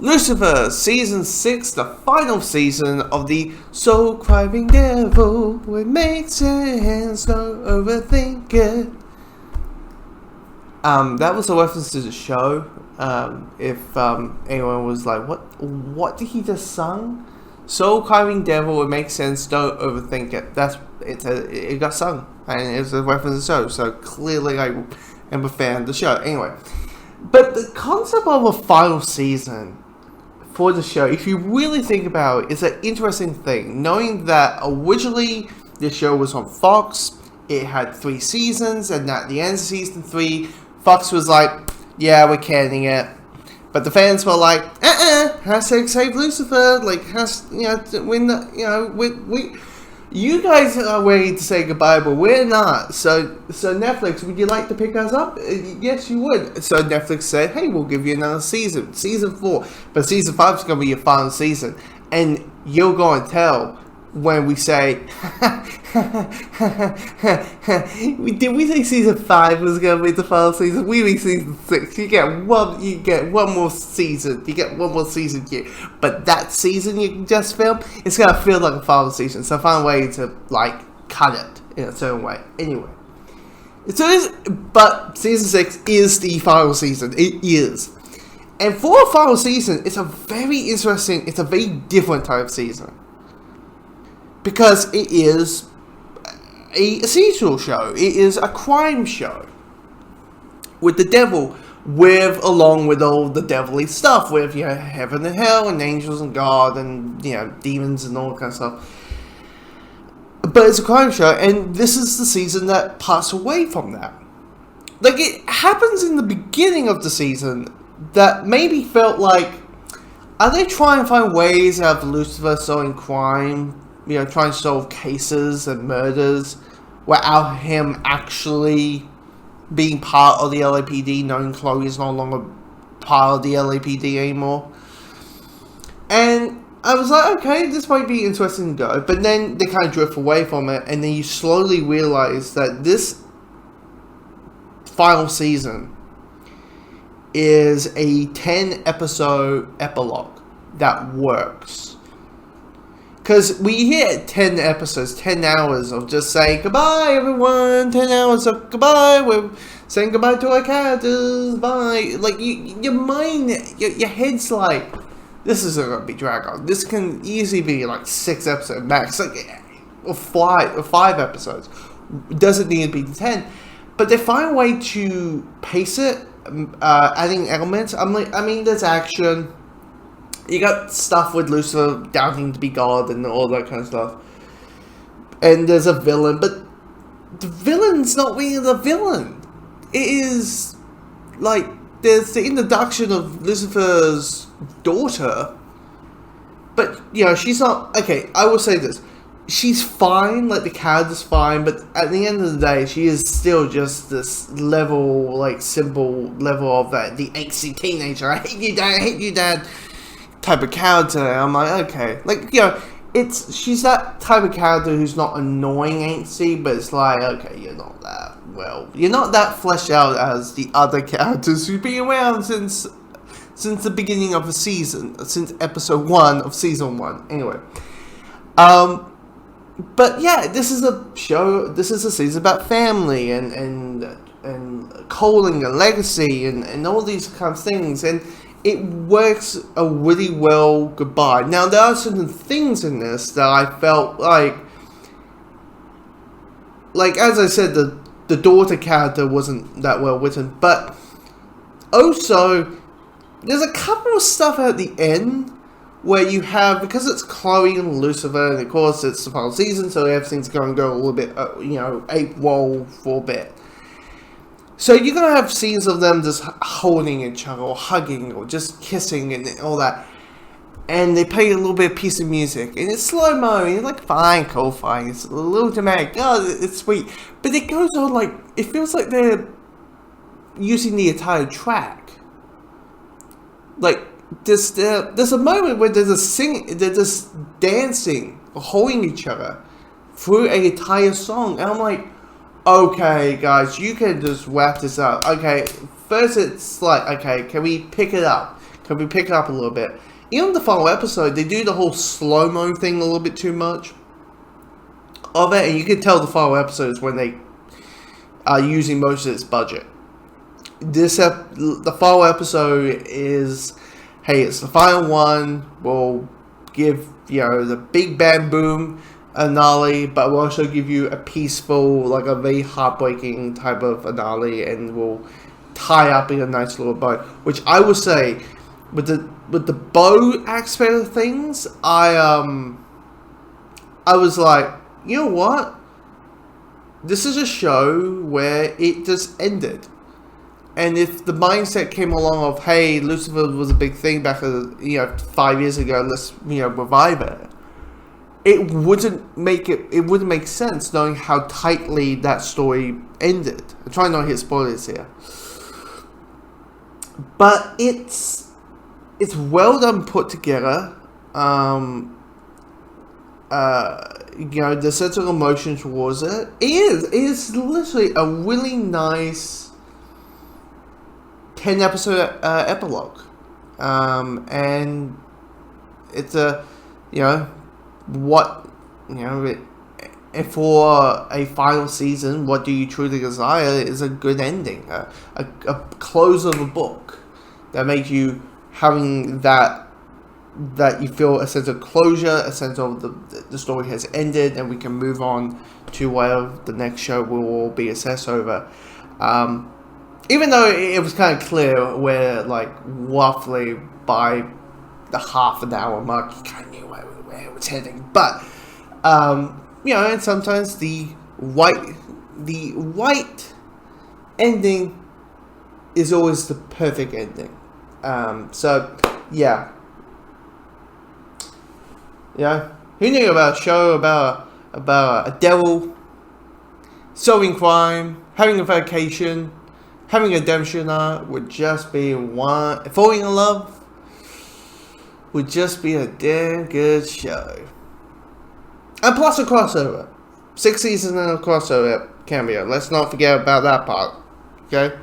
Lucifer, Season 6, the final season of the soul-crying devil. It makes sense, don't overthink it. That was a reference to the show. If anyone was like, what did he just sung? Soul-crying devil, it makes sense, don't overthink it. It got sung, and it was a reference to the show, so clearly I am a fan of the show. Anyway, but the concept of a final season for the show, if you really think about it, is an interesting thing. Knowing that originally the show was on Fox, it had 3 seasons, and at the end of season 3, Fox was like, yeah, we're canning it. But the fans were like, hashtag save Lucifer, like, you guys are ready to say goodbye, but we're not. So Netflix, would you like to pick us up? Yes, you would. So Netflix said, hey, we'll give you another season, season 4. But season 5 is going to be your final season. And you're going to tell when we say, did we say season 5 was going to be the final season? We mean season 6. You get one more season. You get one more season here. But that season you just filmed, it's going to feel like a final season. So find a way to, cut it in a certain way. Anyway. But season 6 is the final season. It is. And for a final season, it's a very different type of season. Because it is a serial show. It is a crime show. With the devil, along with all the devilly stuff, with heaven and hell, and angels and God, and demons and all that kind of stuff. But it's a crime show, and this is the season that parts away from that. It happens in the beginning of the season that maybe felt like, are they trying to find ways out of Lucifer solving crime? Trying to solve cases and murders without him actually being part of the LAPD, knowing Chloe is no longer part of the LAPD anymore. And I was like, okay, this might be interesting to go. But then they kind of drift away from it, and then you slowly realize that this final season is a 10-episode epilogue that works. Because we hit 10 episodes, 10 hours of just saying, goodbye everyone, 10 hours of goodbye, we're saying goodbye to our characters, bye. Your mind, your head's like, this isn't going to be drag on. This can easily be 6 episodes max, or 5 episodes. It doesn't need to be 10. But they find a way to pace it, adding elements. There's action. You got stuff with Lucifer doubting to be God and all that kind of stuff. And there's a villain, but the villain's not really the villain. It is, there's the introduction of Lucifer's daughter. But, she's not, okay, I will say this. She's fine, the character's fine, but at the end of the day, she is still just this simple level of the angsty teenager. I hate you, Dad. Type of character. I'm like, okay, she's that type of character who's not annoying angsty, but it's okay, you're not that fleshed out as the other characters who've been around since the beginning of the season, since episode 1 of season 1. Anyway, but yeah, this is a show. This is a season about family and calling and legacy and all these kinds of things, and it works a really well goodbye. Now, there are certain things in this that I felt like as I said, the daughter character wasn't that well written, but also, there's a couple of stuff at the end where you have, because it's Chloe and Lucifer, and of course it's the final season, so everything's going to go a little bit, ape-roll for a bit. So you're going to have scenes of them just holding each other, or hugging, or just kissing, and all that. And they play a little bit of piece of music, and it's slow-mo, and you're fine, cool, fine. It's a little dramatic, it's sweet. But it goes on it feels like they're using the entire track. There's a moment where they're just dancing, or holding each other, through an entire song, and I'm like, okay, guys, you can just wrap this up. Okay, first it's okay, can we pick it up? Can we pick it up a little bit? Even the final episode, they do the whole slow-mo thing a little bit too much of it, and you can tell the final episode is when they are using most of its budget. The final episode is, hey, it's the final one. We'll give, the big bam boom finale, but we'll also give you a peaceful, like a very heartbreaking type of finale, and we'll tie up in a nice little bow. Which I will say, with the bow aspect of things, I was like, you know what? This is a show where it just ended. And if the mindset came along of, hey, Lucifer was a big thing back 5 years ago, let's revive it. It wouldn't make sense knowing how tightly that story ended. I'm trying not to hit spoilers here. But it's well done, put together. The sense of emotion towards it is literally a really nice 10 episode epilogue, and it's and for a final season, what do you truly desire is a good ending, a close of a book that makes you having that you feel a sense of closure, a sense of the story has ended, and we can move on to whatever the next show will be assessed over. Even though it was kind of clear where, like, roughly by the half an hour mark, you kind of knew where it was heading. But, and sometimes the right ending is always the perfect ending. So, yeah. Who knew about a show about a devil solving crime, having a vacation, having a redemption arc would just be falling in love would just be a damn good show. And plus a crossover. 6 seasons and a crossover cameo. Let's not forget about that part. Okay?